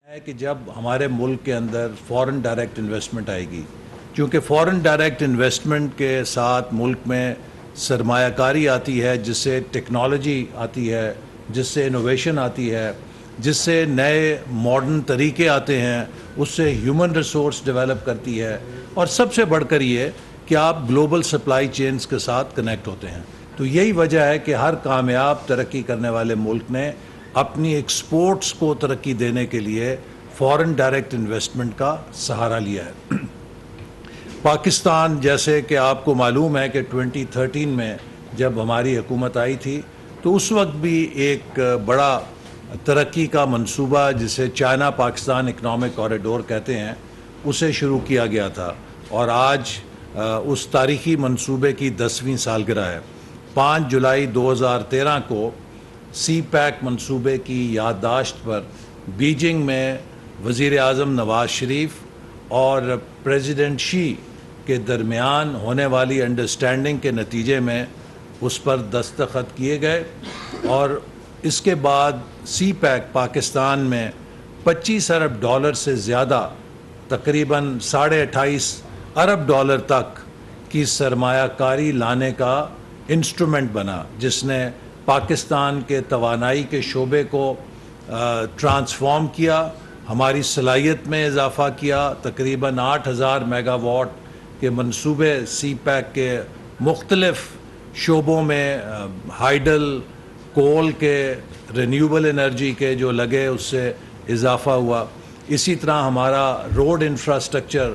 ہے کہ جب ہمارے ملک کے اندر فورن ڈائریکٹ انویسٹمنٹ آئے گی، چونکہ فورن ڈائریکٹ انویسٹمنٹ کے ساتھ ملک میں سرمایہ کاری آتی ہے، جس سے ٹیکنالوجی آتی ہے، جس سے انوویشن آتی ہے، جس سے نئے ماڈرن طریقے آتے ہیں، اس سے ہیومن ریسورس ڈیولپ کرتی ہے، اور سب سے بڑھ کر یہ کہ آپ گلوبل سپلائی چینز کے ساتھ کنیکٹ ہوتے ہیں۔ تو یہی وجہ ہے کہ ہر کامیاب ترقی کرنے والے ملک نے اپنی ایکسپورٹس کو ترقی دینے کے لیے فورن ڈائریکٹ انویسٹمنٹ کا سہارا لیا ہے۔ پاکستان، جیسے کہ آپ کو معلوم ہے کہ 2013 میں جب ہماری حکومت آئی تھی تو اس وقت بھی ایک بڑا ترقی کا منصوبہ جسے چائنا پاکستان اکنامک کوریڈور کہتے ہیں اسے شروع کیا گیا تھا، اور آج اس تاریخی منصوبے کی 10ویں سالگرہ ہے۔ 5 جولائی 2013 کو سی پیک منصوبے کی یادداشت پر بیجنگ میں وزیر اعظم نواز شریف اور پریزیڈنٹ شی کے درمیان ہونے والی انڈرسٹینڈنگ کے نتیجے میں اس پر دستخط کیے گئے، اور اس کے بعد سی پیک پاکستان میں $25 ارب سے زیادہ، تقریباً $28.5 ارب تک کی سرمایہ کاری لانے کا انسٹرومنٹ بنا، جس نے پاکستان کے توانائی کے شعبے کو ٹرانسفارم کیا، ہماری صلاحیت میں اضافہ کیا۔ تقریباً 8000 میگا واٹ کے منصوبے سی پیک کے مختلف شعبوں میں، ہائیڈل، کول کے، رینیوبل انرجی کے جو لگے، اس سے اضافہ ہوا۔ اسی طرح ہمارا روڈ انفراسٹرکچر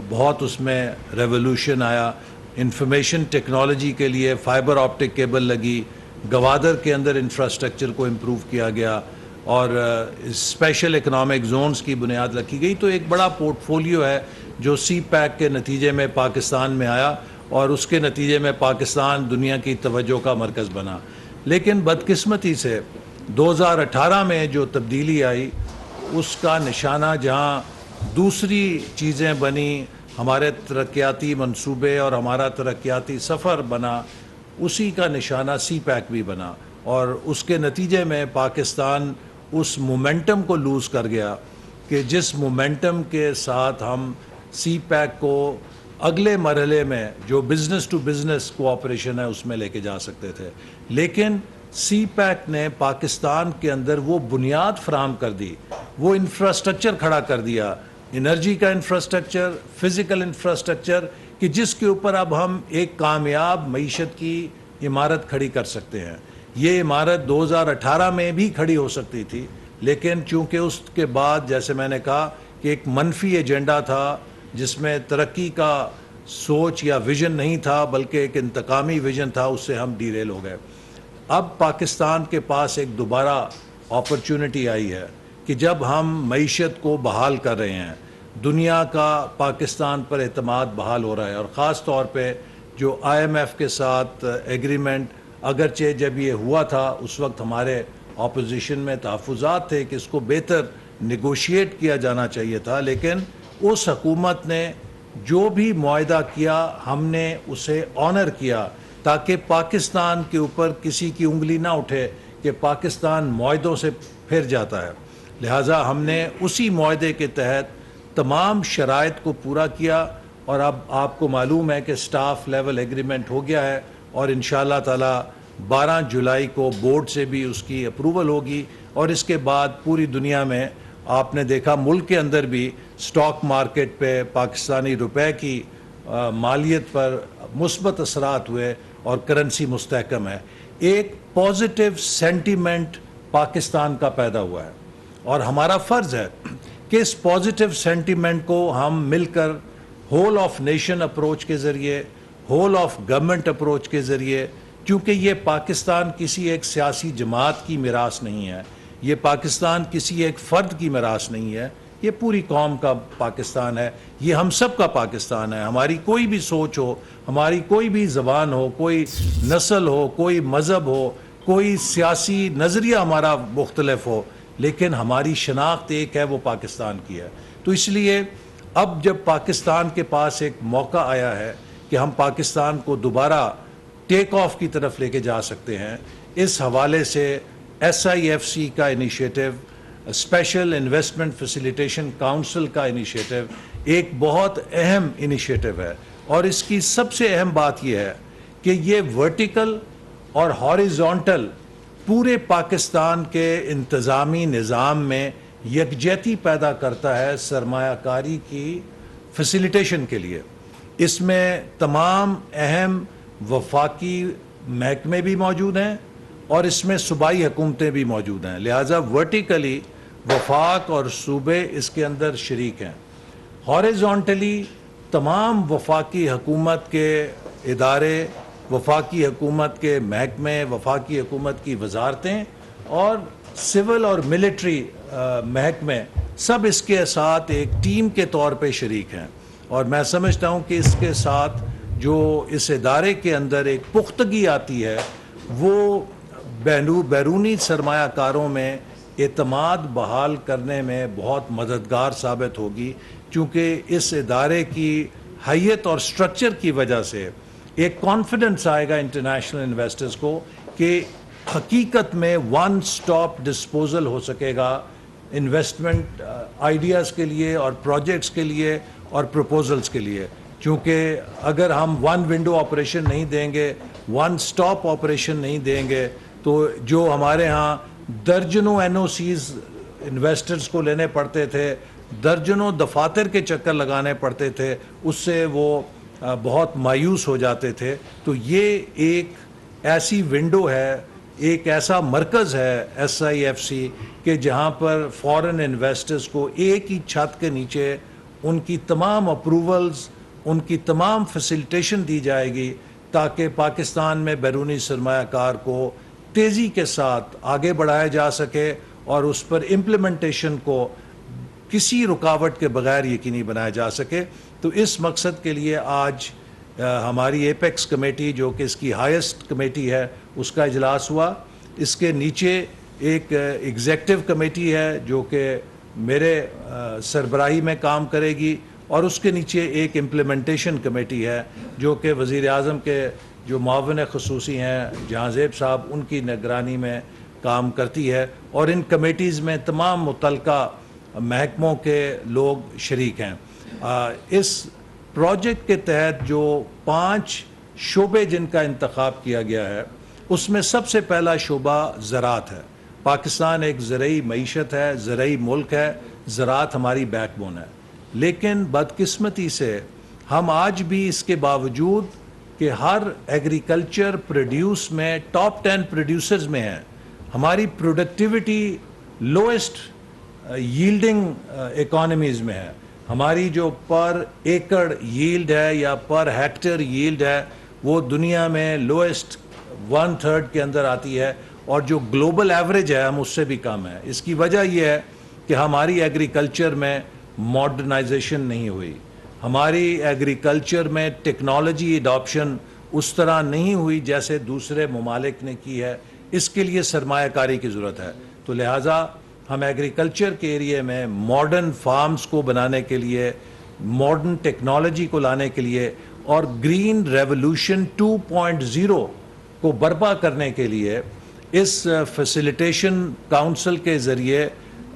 بہت اس میں ریولوشن آیا، انفارمیشن ٹیکنالوجی کے لیے فائبر آپٹک کیبل لگی، گوادر کے اندر انفراسٹرکچر کو امپروو کیا گیا، اور اسپیشل اکنامک زونز کی بنیاد رکھی گئی۔ تو ایک بڑا پورٹ فولیو ہے جو سی پیک کے نتیجے میں پاکستان میں آیا، اور اس کے نتیجے میں پاکستان دنیا کی توجہ کا مرکز بنا۔ لیکن بدقسمتی سے 2018 میں جو تبدیلی آئی، اس کا نشانہ جہاں دوسری چیزیں بنی، ہمارے ترقیاتی منصوبے اور ہمارا ترقیاتی سفر بنا، اسی کا نشانہ سی پیک بھی بنا، اور اس کے نتیجے میں پاکستان اس مومنٹم کو لوز کر گیا کہ جس مومنٹم کے ساتھ ہم سی پیک کو اگلے مرحلے میں جو بزنس ٹو بزنس کوآپریشن ہے اس میں لے کے جا سکتے تھے۔ لیکن سی پیک نے پاکستان کے اندر وہ بنیاد فراہم کر دی، وہ انفراسٹرکچر کھڑا کر دیا، انرجی کا انفراسٹرکچر، فزیکل انفراسٹرکچر، کہ جس کے اوپر اب ہم ایک کامیاب معیشت کی عمارت کھڑی کر سکتے ہیں۔ یہ عمارت 2018 میں بھی کھڑی ہو سکتی تھی، لیکن چونکہ اس کے بعد، جیسے میں نے کہا، کہ ایک منفی ایجنڈا تھا جس میں ترقی کا سوچ یا ویژن نہیں تھا بلکہ ایک انتقامی ویژن تھا، اس سے ہم ڈیریل ہو گئے۔ اب پاکستان کے پاس ایک دوبارہ اپرچونٹی آئی ہے کہ جب ہم معیشت کو بحال کر رہے ہیں، دنیا کا پاکستان پر اعتماد بحال ہو رہا ہے، اور خاص طور پہ جو IMF کے ساتھ ایگریمنٹ، اگرچہ جب یہ ہوا تھا اس وقت ہمارے اپوزیشن میں تحفظات تھے کہ اس کو بہتر نیگوشیٹ کیا جانا چاہیے تھا، لیکن اس حکومت نے جو بھی معاہدہ کیا ہم نے اسے آنر کیا، تاکہ پاکستان کے اوپر کسی کی انگلی نہ اٹھے کہ پاکستان معاہدوں سے پھر جاتا ہے۔ لہٰذا ہم نے اسی معاہدے کے تحت تمام شرائط کو پورا کیا، اور اب آپ کو معلوم ہے کہ سٹاف لیول ایگریمنٹ ہو گیا ہے، اور انشاءاللہ تعالی 12 جولائی کو بورڈ سے بھی اس کی اپروول ہوگی، اور اس کے بعد پوری دنیا میں آپ نے دیکھا ملک کے اندر بھی سٹاک مارکیٹ پہ پاکستانی روپے کی مالیت پر مثبت اثرات ہوئے اور کرنسی مستحکم ہے۔ ایک پازیٹیو سینٹیمنٹ پاکستان کا پیدا ہوا ہے، اور ہمارا فرض ہے کہ اس پازیٹیو سینٹیمنٹ کو ہم مل کر ہول آف نیشن اپروچ کے ذریعے، ہول آف گورنمنٹ اپروچ کے ذریعے، کیونکہ یہ پاکستان کسی ایک سیاسی جماعت کی میراث نہیں ہے، یہ پاکستان کسی ایک فرد کی میراث نہیں ہے، یہ پوری قوم کا پاکستان ہے، یہ ہم سب کا پاکستان ہے۔ ہماری کوئی بھی سوچ ہو، ہماری کوئی بھی زبان ہو، کوئی نسل ہو، کوئی مذہب ہو، کوئی سیاسی نظریہ ہمارا مختلف ہو، لیکن ہماری شناخت ایک ہے، وہ پاکستان کی ہے۔ تو اس لیے اب جب پاکستان کے پاس ایک موقع آیا ہے کہ ہم پاکستان کو دوبارہ ٹیک آف کی طرف لے کے جا سکتے ہیں، اس حوالے سے SIFC کا initiative special investment facilitation council کا انیشیٹو ایک بہت اہم انیشیٹو ہے، اور اس کی سب سے اہم بات یہ ہے کہ یہ ورٹیکل اور ہاریزونٹل پورے پاکستان کے انتظامی نظام میں یکجہتی پیدا کرتا ہے سرمایہ کاری کی فیسیلیٹیشن کے لیے۔ اس میں تمام اہم وفاقی محکمے بھی موجود ہیں اور اس میں صوبائی حکومتیں بھی موجود ہیں، لہٰذا ورٹیکلی وفاق اور صوبے اس کے اندر شریک ہیں۔ ہاریزونٹلی تمام وفاقی حکومت کے ادارے، وفاقی حکومت کے محکمے، وفاقی حکومت کی وزارتیں اور سول اور ملٹری محکمے سب اس کے ساتھ ایک ٹیم کے طور پہ شریک ہیں، اور میں سمجھتا ہوں کہ اس کے ساتھ جو اس ادارے کے اندر ایک پختگی آتی ہے وہ بیرونی سرمایہ کاروں میں اعتماد بحال کرنے میں بہت مددگار ثابت ہوگی، چونکہ اس ادارے کی حیت اور سٹرکچر کی وجہ سے ایک کانفیڈنس آئے گا انٹرنیشنل انویسٹرز کو کہ حقیقت میں ون سٹاپ ڈسپوزل ہو سکے گا انویسٹمنٹ آئیڈیاز کے لیے اور پروجیکٹس کے لیے اور پروپوزلز کے لیے، کیونکہ اگر ہم ون ونڈو آپریشن نہیں دیں گے، ون سٹاپ آپریشن نہیں دیں گے، تو جو ہمارے ہاں درجنوں این او سیز انویسٹرز کو لینے پڑتے تھے، درجنوں دفاتر کے چکر لگانے پڑتے تھے، اس سے وہ بہت مایوس ہو جاتے تھے۔ تو یہ ایک ایسی ونڈو ہے، ایک ایسا مرکز ہے ایس آئی ایف سی کہ جہاں پر فورن انویسٹرز کو ایک ہی چھت کے نیچے ان کی تمام اپروولز، ان کی تمام فیسیلیٹیشن دی جائے گی تاکہ پاکستان میں بیرونی سرمایہ کار کو تیزی کے ساتھ آگے بڑھایا جا سکے اور اس پر امپلیمنٹیشن کو کسی رکاوٹ کے بغیر یقینی بنایا جا سکے۔ تو اس مقصد کے لیے آج ہماری ایپیکس کمیٹی، جو کہ اس کی ہائیسٹ کمیٹی ہے، اس کا اجلاس ہوا۔ اس کے نیچے ایک ایگزیکٹو کمیٹی ہے جو کہ میرے سربراہی میں کام کرے گی، اور اس کے نیچے ایک امپلیمنٹیشن کمیٹی ہے جو کہ وزیر اعظم کے جو معاون خصوصی ہیں جہاں زیب صاحب، ان کی نگرانی میں کام کرتی ہے، اور ان کمیٹیز میں تمام متعلقہ محکموں کے لوگ شریک ہیں۔ اس پروجیکٹ کے تحت جو 5 شعبے جن کا انتخاب کیا گیا ہے، اس میں سب سے پہلا شعبہ زراعت ہے۔ پاکستان ایک زرعی معیشت ہے، زرعی ملک ہے، زراعت ہماری بیک بون ہے، لیکن بدقسمتی سے ہم آج بھی اس کے باوجود کہ ہر ایگریکلچر پروڈیوس میں ٹاپ 10 پروڈیوسرز میں ہیں، ہماری پروڈکٹیوٹی لوئسٹ ییلڈنگ اکانومیز میں ہے۔ ہماری جو پر ایکڑ ییلڈ ہے یا پر ہیکٹر ییلڈ ہے وہ دنیا میں لوئسٹ 1/3 کے اندر آتی ہے، اور جو گلوبل ایوریج ہے ہم اس سے بھی کم ہے۔ اس کی وجہ یہ ہے کہ ہماری ایگریکلچر میں ماڈرنائزیشن نہیں ہوئی، ہماری ایگریکلچر میں ٹیکنالوجی اڈاپشن اس طرح نہیں ہوئی جیسے دوسرے ممالک نے کی ہے۔ اس کے لیے سرمایہ کاری کی ضرورت ہے، تو لہٰذا ہم ایگریکلچر کے ایریے میں ماڈرن فارمز کو بنانے کے لیے، ماڈرن ٹیکنالوجی کو لانے کے لیے اور گرین ریولوشن 2.0 کو برپا کرنے کے لیے اس فیسیلیٹیشن کاؤنسل کے ذریعے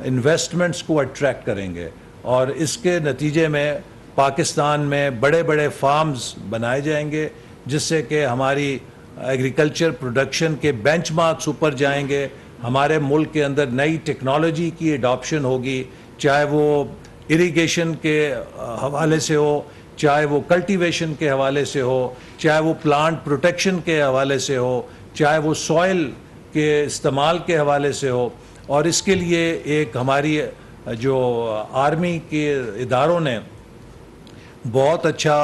انویسٹمنٹس کو اٹریکٹ کریں گے، اور اس کے نتیجے میں پاکستان میں بڑے بڑے فارمز بنائے جائیں گے جس سے کہ ہماری ایگریکلچر پروڈکشن کے بینچ مارکس اوپر جائیں گے، ہمارے ملک کے اندر نئی ٹیکنالوجی کی ایڈاپشن ہوگی، چاہے وہ اریگیشن کے حوالے سے ہو، چاہے وہ کلٹیویشن کے حوالے سے ہو، چاہے وہ پلانٹ پروٹیکشن کے حوالے سے ہو، چاہے وہ سوئل کے استعمال کے حوالے سے ہو۔ اور اس کے لیے ایک ہماری جو آرمی کے اداروں نے بہت اچھا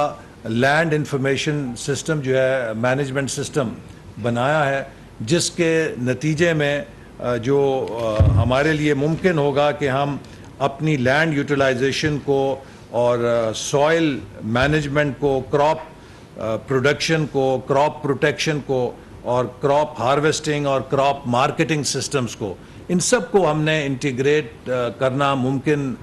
لینڈ انفارمیشن سسٹم جو ہے مینجمنٹ سسٹم بنایا ہے، جس کے نتیجے میں جو ہمارے لیے ممکن ہوگا کہ ہم اپنی لینڈ یوٹیلائزیشن کو اور سوئل مینجمنٹ کو، کراپ پروڈکشن کو، کراپ پروٹیکشن کو اور کراپ ہارویسٹنگ اور کراپ مارکیٹنگ سسٹمز کو، ان سب کو ہم نے انٹیگریٹ کرنا ممکن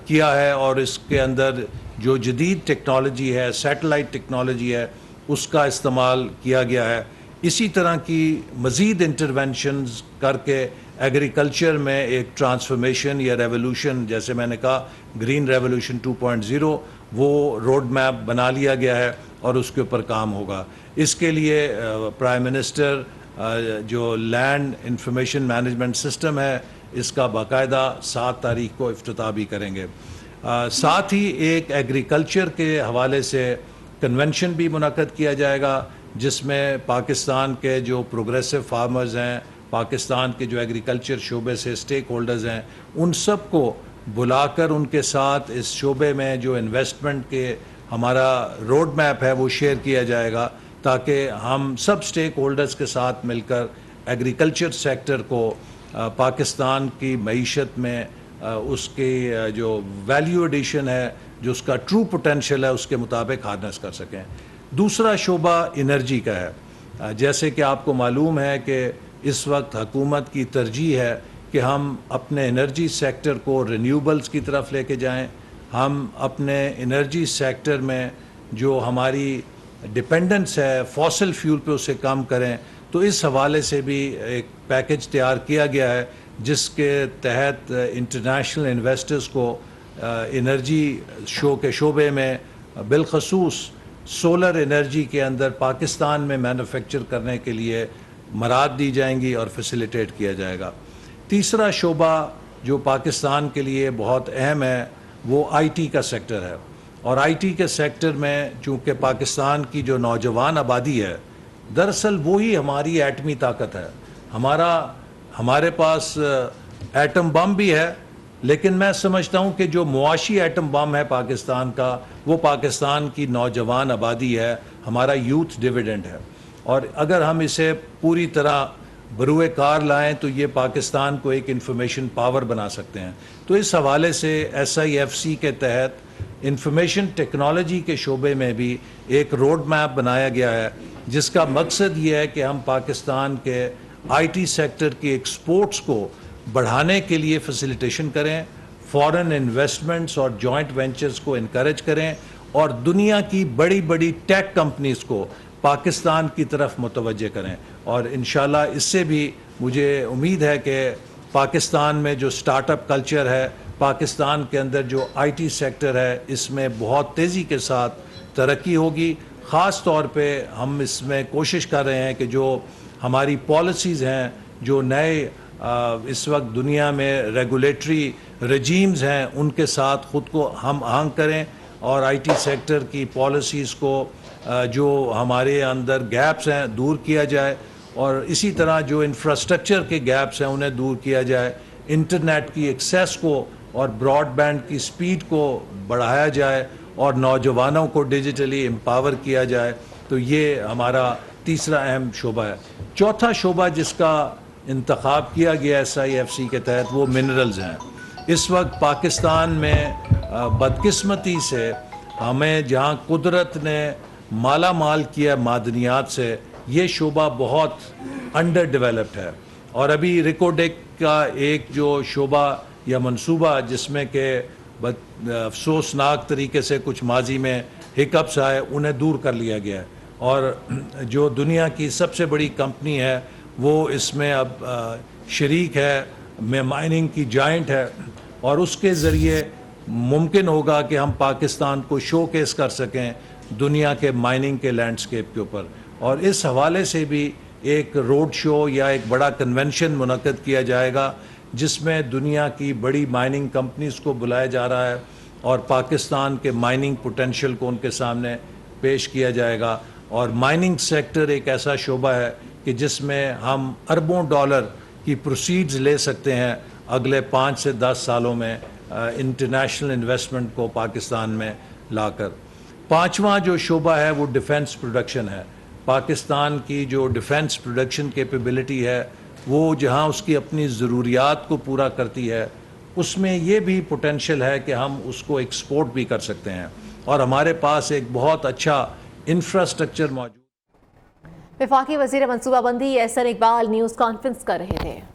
کیا ہے، اور اس کے اندر جو جدید ٹیکنالوجی ہے، سیٹلائٹ ٹیکنالوجی ہے، اس کا استعمال کیا گیا ہے۔ اسی طرح کی مزید انٹرونشنز کر کے ایگریکلچر میں ایک ٹرانسفارمیشن یا ریولوشن، جیسے میں نے کہا گرین ریولوشن 2.0، وہ روڈ میپ بنا لیا گیا ہے اور اس کے اوپر کام ہوگا۔ اس کے لیے پرائم منسٹر جو لینڈ انفارمیشن مینجمنٹ سسٹم ہے اس کا باقاعدہ 7 تاریخ کو افتتاح بھی کریں گے۔ ساتھ ہی ایک ایگریکلچر کے حوالے سے کنونشن بھی منعقد کیا جائے گا، جس میں پاکستان کے جو پروگریسو فارمرز ہیں، پاکستان کے جو ایگریکلچر شعبے سے سٹیک ہولڈرز ہیں، ان سب کو بلا کر ان کے ساتھ اس شعبے میں جو انویسٹمنٹ کے ہمارا روڈ میپ ہے وہ شیئر کیا جائے گا، تاکہ ہم سب سٹیک ہولڈرز کے ساتھ مل کر ایگریکلچر سیکٹر کو پاکستان کی معیشت میں اس کی جو ویلیو ایڈیشن ہے، جو اس کا ٹرو پوٹینشیل ہے، اس کے مطابق ہارنس کر سکیں۔ دوسرا شعبہ انرجی کا ہے۔ جیسے کہ آپ کو معلوم ہے کہ اس وقت حکومت کی ترجیح ہے کہ ہم اپنے انرجی سیکٹر کو رینیوبلز کی طرف لے کے جائیں، ہم اپنے انرجی سیکٹر میں جو ہماری ڈپینڈنس ہے فاسل فیول پہ اسے کم کریں۔ تو اس حوالے سے بھی ایک پیکج تیار کیا گیا ہے، جس کے تحت انٹرنیشنل انویسٹرز کو انرجی کے شعبے میں بالخصوص سولر انرجی کے اندر پاکستان میں مینوفیکچر کرنے کے لیے مراعات دی جائیں گی اور فیسیلیٹیٹ کیا جائے گا۔ تیسرا شعبہ جو پاکستان کے لیے بہت اہم ہے وہ آئی ٹی کا سیکٹر ہے، اور آئی ٹی کے سیکٹر میں چونکہ پاکستان کی جو نوجوان آبادی ہے، دراصل وہی ہماری ایٹمی طاقت ہے۔ ہمارے پاس ایٹم بم بھی ہے، لیکن میں سمجھتا ہوں کہ جو معاشی ایٹم بم ہے پاکستان کا، وہ پاکستان کی نوجوان آبادی ہے، ہمارا یوتھ ڈیویڈنڈ ہے، اور اگر ہم اسے پوری طرح بروئے کار لائیں تو یہ پاکستان کو ایک انفارمیشن پاور بنا سکتے ہیں۔ تو اس حوالے سے SIFC کے تحت انفارمیشن ٹیکنالوجی کے شعبے میں بھی ایک روڈ میپ بنایا گیا ہے، جس کا مقصد یہ ہے کہ ہم پاکستان کے آئی ٹی سیکٹر کی ایکسپورٹس کو بڑھانے کے لیے فیسیلیٹیشن کریں، فورن انویسٹمنٹس اور جوائنٹ وینچرز کو انکریج کریں، اور دنیا کی بڑی بڑی ٹیک کمپنیز کو پاکستان کی طرف متوجہ کریں۔ اور انشاءاللہ اس سے بھی مجھے امید ہے کہ پاکستان میں جو سٹارٹ اپ کلچر ہے، پاکستان کے اندر جو آئی ٹی سیکٹر ہے، اس میں بہت تیزی کے ساتھ ترقی ہوگی۔ خاص طور پہ ہم اس میں کوشش کر رہے ہیں کہ جو ہماری پالیسیز ہیں، جو نئے اس وقت دنیا میں ریگولیٹری رجیمز ہیں، ان کے ساتھ خود کو ہم آہنگ کریں، اور آئی ٹی سیکٹر کی پالیسیز کو جو ہمارے اندر گیپس ہیں دور کیا جائے، اور اسی طرح جو انفراسٹرکچر کے گیپس ہیں انہیں دور کیا جائے، انٹرنیٹ کی ایکسیس کو اور براڈ بینڈ کی سپیڈ کو بڑھایا جائے، اور نوجوانوں کو ڈیجیٹلی امپاور کیا جائے۔ تو یہ ہمارا تیسرا اہم شعبہ ہے۔ چوتھا شعبہ جس کا انتخاب کیا گیا SIFC کے تحت وہ منرلز ہیں۔ اس وقت پاکستان میں بدقسمتی سے ہمیں جہاں قدرت نے مالا مال کیا معدنیات سے، یہ شعبہ بہت انڈر ڈیولپڈ ہے، اور ابھی ریکوڈیک کا ایک جو شعبہ یا منصوبہ جس میں کہ افسوسناک طریقے سے کچھ ماضی میں ہکپس آئے، انہیں دور کر لیا گیا ہے، اور جو دنیا کی سب سے بڑی کمپنی ہے وہ اس میں اب شریک ہے، مائننگ کی جائنٹ ہے، اور اس کے ذریعے ممکن ہوگا کہ ہم پاکستان کو شو کیس کر سکیں دنیا کے مائننگ کے لینڈسکیپ کے اوپر۔ اور اس حوالے سے بھی ایک روڈ شو یا ایک بڑا کنونشن منعقد کیا جائے گا، جس میں دنیا کی بڑی مائننگ کمپنیز کو بلایا جا رہا ہے، اور پاکستان کے مائننگ پوٹینشیل کو ان کے سامنے پیش کیا جائے گا۔ اور مائننگ سیکٹر ایک ایسا شعبہ ہے کہ جس میں ہم اربوں ڈالر کی پروسیڈز لے سکتے ہیں اگلے 5 سے 10 سالوں میں انٹرنیشنل انویسٹمنٹ کو پاکستان میں لا کر۔ پانچواں جو شعبہ ہے وہ ڈیفنس پروڈکشن ہے۔ پاکستان کی جو ڈیفنس پروڈکشن کیپیبلٹی ہے، وہ جہاں اس کی اپنی ضروریات کو پورا کرتی ہے، اس میں یہ بھی پوٹینشیل ہے کہ ہم اس کو ایکسپورٹ بھی کر سکتے ہیں، اور ہمارے پاس ایک بہت اچھا انفراسٹرکچر موجود۔ وفاقی وزیر منصوبہ بندی احسن اقبال نیوز کانفرنس کر رہے تھے۔